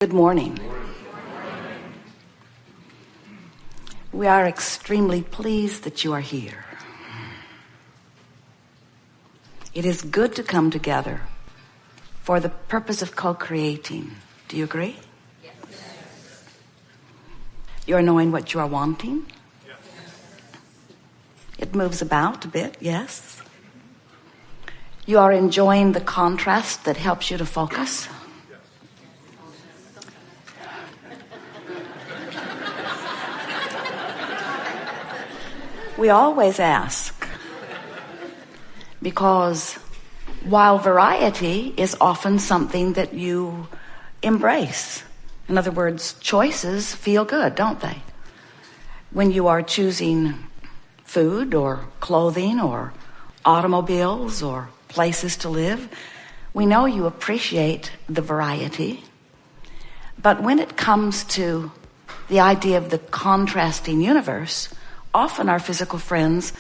Good morning. We are extremely pleased that you are here. It is good to come together for the purpose of co-creating. Do you agree? Yes. You are knowing what you are wanting? Yes. It moves about a bit, yes. You are enjoying the contrast that helps you to focus? We always ask, because while variety is often something that you embrace, in other words, choices feel good, don't they? When you are choosing food or clothing or automobiles or places to live, we know you appreciate the variety. But when it comes to the idea of the contrasting universe, often our physical friends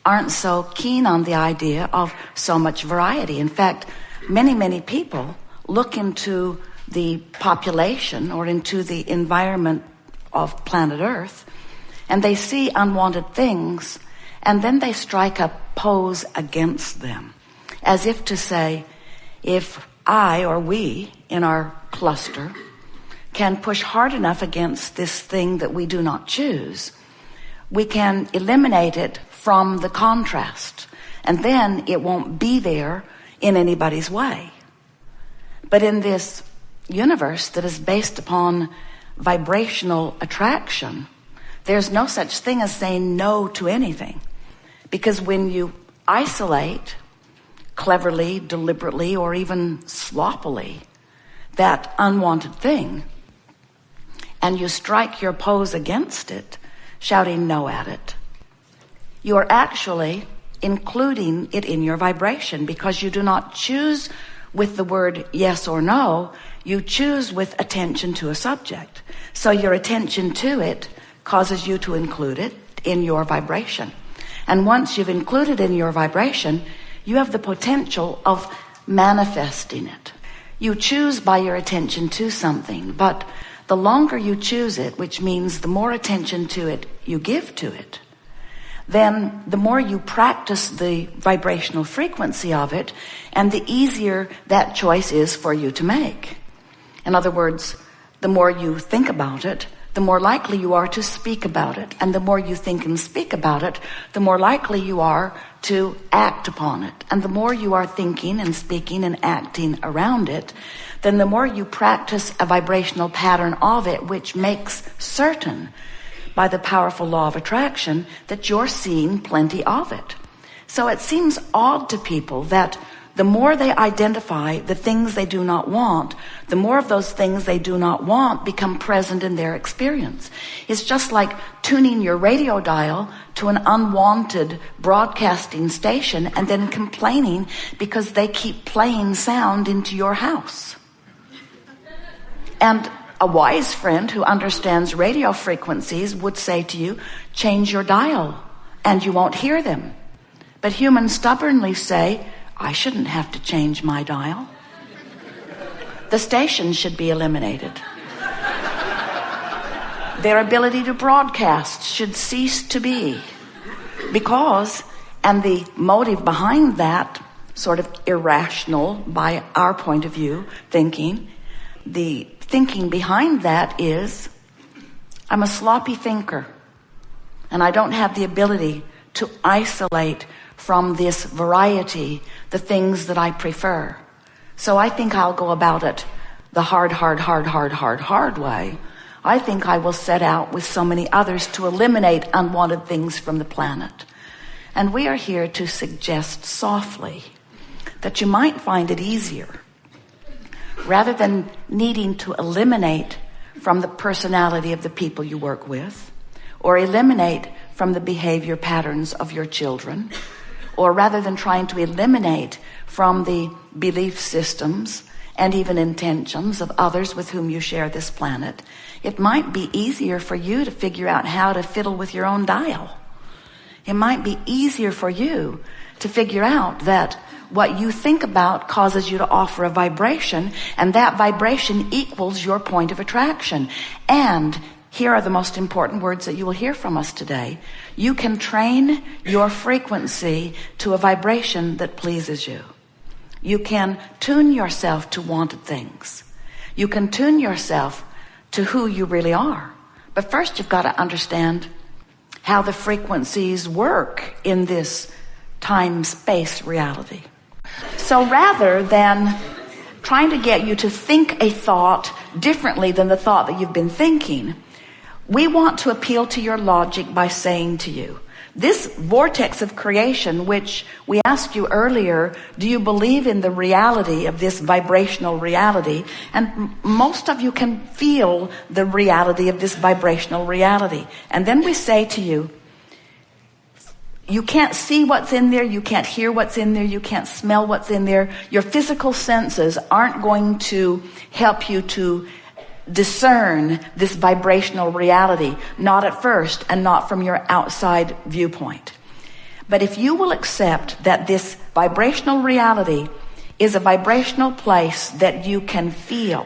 aren't so keen on the idea of so much variety. In fact, many people look into the population or into the environment of planet Earth, and they see unwanted things, and then they strike a pose against them, as if to say, if I or we in our cluster can push hard enough against this thing that we do not choose, we can eliminate it from the contrast, and then it won't be there in anybody's way. But in this universe that is based upon vibrational attraction, there's no such thing as saying no to anything. Because when you isolate, cleverly, deliberately, or even sloppily, that unwanted thing, and you strike your pose against it, shouting no at it, you are actually including it in your vibration, because you do not choose with the word yes or no, you choose with attention to a subject. So your attention to it causes you to include it in your vibration. And once you've included it in your vibration, you have the potential of manifesting it. You choose by your attention to something, but the longer you choose it, which means the more attention to it you give to it, then the more you practice the vibrational frequency of it, and the easier that choice is for you to make. In other words, the more you think about it, the more likely you are to speak about it. And the more you think and speak about it, the more likely you are to act upon it. And the more you are thinking and speaking and acting around it, then the more you practice a vibrational pattern of it, which makes certain by the powerful law of attraction that you're seeing plenty of it. So it seems odd to people that the more they identify the things they do not want, the more of those things they do not want become present in their experience. It's just like tuning your radio dial to an unwanted broadcasting station and then complaining because they keep playing sound into your house. And a wise friend who understands radio frequencies would say to you, change your dial, and you won't hear them. But humans stubbornly say, I shouldn't have to change my dial. The station should be eliminated. Their ability to broadcast should cease to be. Because, and the motive behind that sort of irrational, by our point of view, thinking, the thinking behind that is, I'm a sloppy thinker, and I don't have the ability to isolate from this variety the things that I prefer. So I think I'll go about it the hard way. I think I will set out with so many others to eliminate unwanted things from the planet. And we are here to suggest softly that you might find it easier, rather than needing to eliminate from the personality of the people you work with, or eliminate from the behavior patterns of your children, or rather than trying to eliminate from the belief systems and even intentions of others with whom you share this planet, it might be easier for you to figure out how to fiddle with your own dial. It might be easier for you to figure out that what you think about causes you to offer a vibration, and that vibration equals your point of attraction. And here are the most important words that you will hear from us today. You can train your frequency to a vibration that pleases you. You can tune yourself to wanted things. You can tune yourself to who you really are. But first you've got to understand how the frequencies work in this time-space reality. So rather than trying to get you to think a thought differently than the thought that you've been thinking, we want to appeal to your logic by saying to you, this vortex of creation, which we asked you earlier, do you believe in the reality of this vibrational reality? And most of you can feel the reality of this vibrational reality. And then we say to you, you can't see what's in there, you can't hear what's in there, you can't smell what's in there. Your physical senses aren't going to help you to discern this vibrational reality, not at first and not from your outside viewpoint. But if you will accept that this vibrational reality is a vibrational place that you can feel,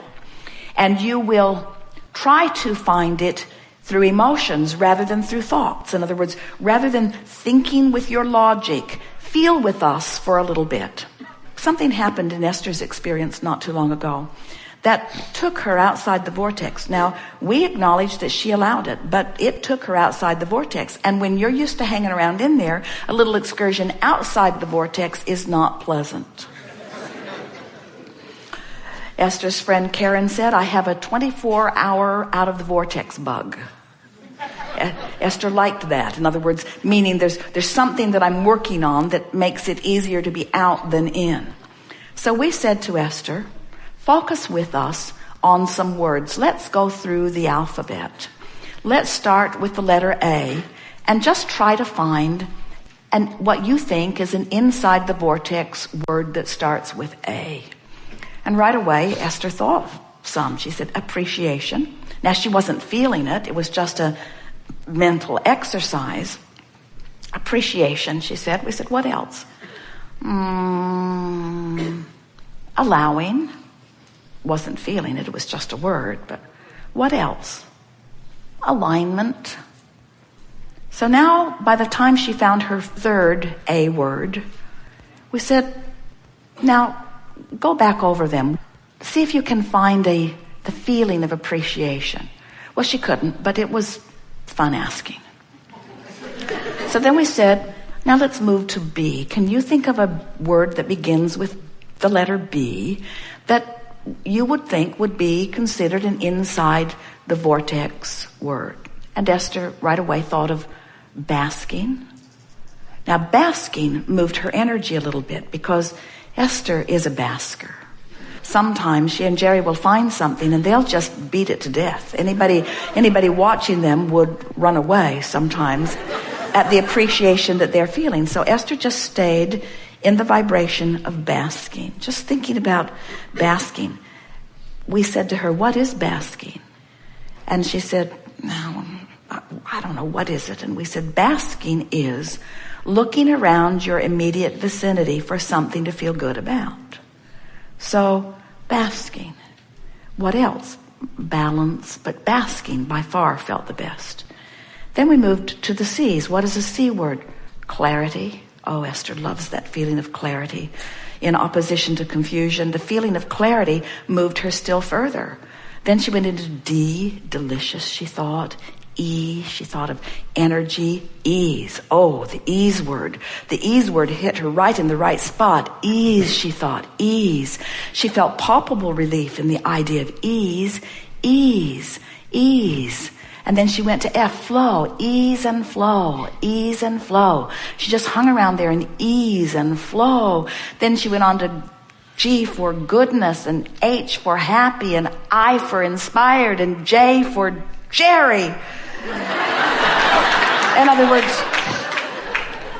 and you will try to find it through emotions rather than through thoughts. In other words, rather than thinking with your logic, feel with us for a little bit. Something happened in Esther's experience not too long ago that took her outside the vortex. Now, we acknowledge that she allowed it, but it took her outside the vortex. And when you're used to hanging around in there, a little excursion outside the vortex is not pleasant. Esther's friend Karen said, I have a 24-hour out of the vortex bug. Esther liked that. In other words, meaning there's something that I'm working on that makes it easier to be out than in. So we said to Esther, focus with us on some words. Let's go through the alphabet. Let's start with the letter A and just try to find what you think is an inside the vortex word that starts with A. And right away, Esther thought of some. She said appreciation. Now, she wasn't feeling it. It was just a mental exercise. Appreciation, she said. We said, what else? Allowing. Wasn't feeling it. It was just a word. But what else? Alignment. So now, by the time she found her third A word, we said, now, go back over them. See if you can find the feeling of appreciation. Well, she couldn't, but it was fun asking. So then we said, now let's move to B. Can you think of a word that begins with the letter B that you would think would be considered an inside the vortex word? And Esther right away thought of basking. Now, basking moved her energy a little bit because Esther is a basker. Sometimes she and Jerry will find something and they'll just beat it to death. Anybody watching them would run away sometimes at the appreciation that they're feeling. So Esther just stayed in the vibration of basking, just thinking about basking. We said to her, what is basking? And she said, no, I don't know, what is it? And we said, basking is looking around your immediate vicinity for something to feel good about. So, basking. What else? Balance, but basking by far felt the best. Then we moved to the C's. What is a C word? Clarity. Oh, Esther loves that feeling of clarity. In opposition to confusion, the feeling of clarity moved her still further. Then she went into D, delicious, she thought. E, she thought of energy. Ease. Oh, the ease word. The ease word hit her right in the right spot. Ease, she thought. Ease. She felt palpable relief in the idea of ease. Ease. Ease. And then she went to F, flow. Ease and flow. Ease and flow. She just hung around there in ease and flow. Then she went on to G for goodness, and H for happy, and I for inspired, and J for Jerry. In other words,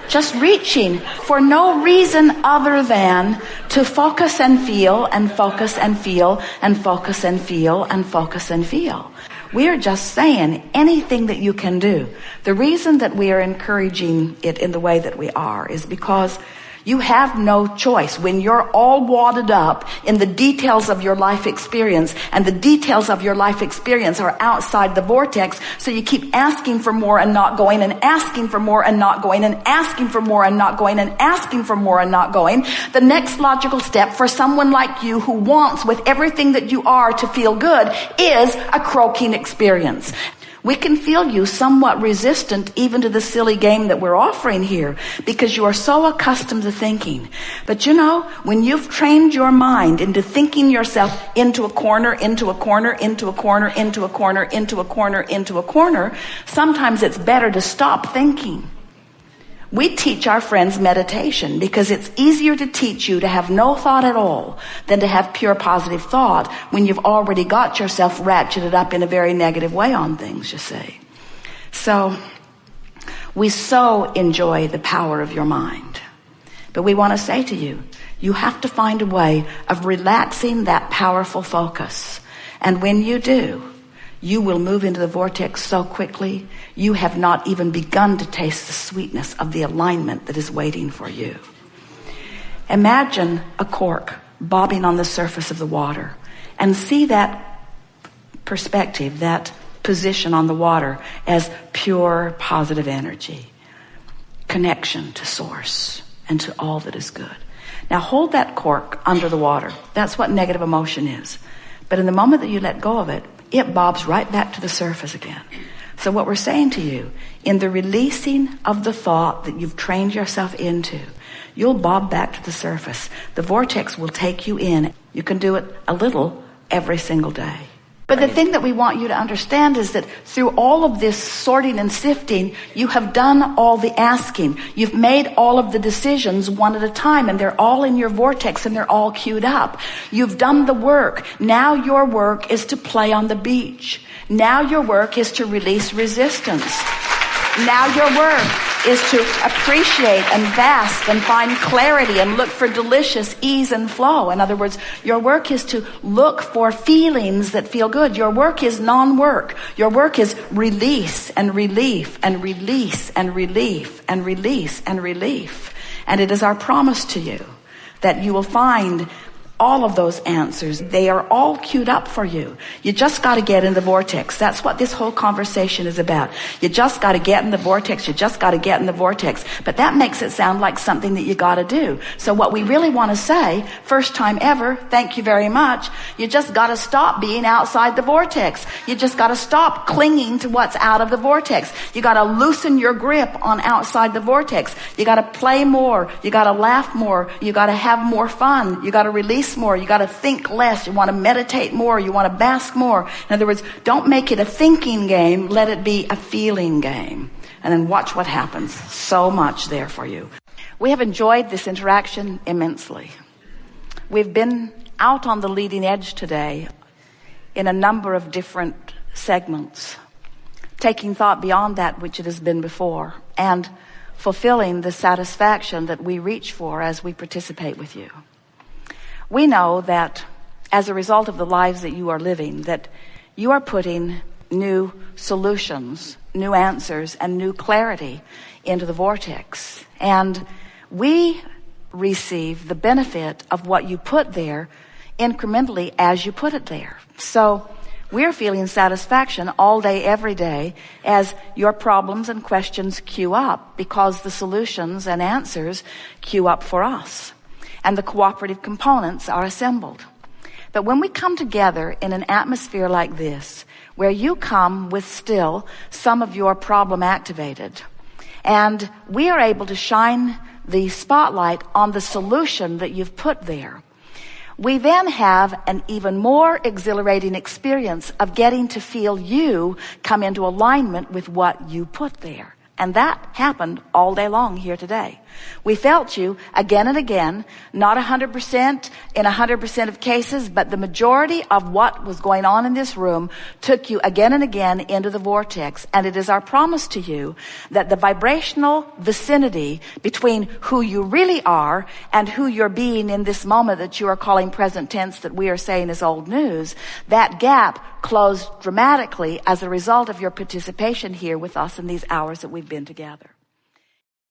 just reaching for no reason other than to focus and feel and focus and feel and focus and feel and focus and feel. We are just saying anything that you can do. The reason that we are encouraging it in the way that we are is because You have no choice. When you're all wadded up in the details of your life experience, and the details of your life experience are outside the vortex, so you keep asking for more and not going, and asking for more and not going, and asking for more and not going, and asking for more and not going. The next logical step for someone like you who wants with everything that you are to feel good is a croaking experience. We can feel you somewhat resistant even to the silly game that we're offering here, because you are so accustomed to thinking. But you know, when you've trained your mind into thinking yourself into a corner, into a corner, into a corner, into a corner, into a corner, into a corner, sometimes it's better to stop thinking. We teach our friends meditation because it's easier to teach you to have no thought at all than to have pure positive thought when you've already got yourself ratcheted up in a very negative way on things, you see. So we so enjoy the power of your mind. But we want to say to you, you have to find a way of relaxing that powerful focus. And when you do, you will move into the vortex so quickly, you have not even begun to taste the sweetness of the alignment that is waiting for you. Imagine a cork bobbing on the surface of the water, and see that perspective, that position on the water as pure positive energy, connection to source and to all that is good. Now hold that cork under the water. That's what negative emotion is. But in the moment that you let go of it, it bobs right back to the surface again. So what we're saying to you, in the releasing of the thought that you've trained yourself into, you'll bob back to the surface. The vortex will take you in. You can do it a little every single day. But the thing that we want you to understand is that through all of this sorting and sifting, you have done all the asking. You've made all of the decisions one at a time, and they're all in your vortex and they're all queued up. You've done the work. Now your work is to play on the beach. Now your work is to release resistance. Now your work is to appreciate and bask and find clarity and look for delicious ease and flow. In other words, your work is to look for feelings that feel good. Your work is non-work. Your work is release and relief and release and relief and release and relief. And it is our promise to you that you will find all of those answers. They are all queued up for you. You just got to get in the vortex. That's what this whole conversation is about. You just got to get in the vortex. You just got to get in the vortex. But that makes it sound like something that you got to do. So what we really want to say, first time ever, thank you very much. You just got to stop being outside the vortex. You just got to stop clinging to what's out of the vortex. You got to loosen your grip on outside the vortex. You got to play more. You got to laugh more. You got to have more fun. You got to release more. You got to think less. You want to meditate more. You want to bask more. In other words, don't make it a thinking game. Let it be a feeling game. And then watch what happens. So much there for you. We have enjoyed this interaction immensely. We've been out on the leading edge today in a number of different segments, taking thought beyond that which it has been before, and fulfilling the satisfaction that we reach for as we participate with you. We know that as a result of the lives that you are living, that you are putting new solutions, new answers, and new clarity into the vortex. And we receive the benefit of what you put there incrementally as you put it there. So we're feeling satisfaction all day, every day, as your problems and questions queue up, because the solutions and answers queue up for us, and the cooperative components are assembled. But when we come together in an atmosphere like this, where you come with still some of your problem activated, and we are able to shine the spotlight on the solution that you've put there, we then have an even more exhilarating experience of getting to feel you come into alignment with what you put there. And that happened all day long here today. We felt you again and again, not 100% in 100% of cases, but the majority of what was going on in this room took you again and again into the vortex. And it is our promise to you that the vibrational vicinity between who you really are and who you're being in this moment that you are calling present tense, that we are saying is old news, that gap closed dramatically as a result of your participation here with us in these hours that we've been together.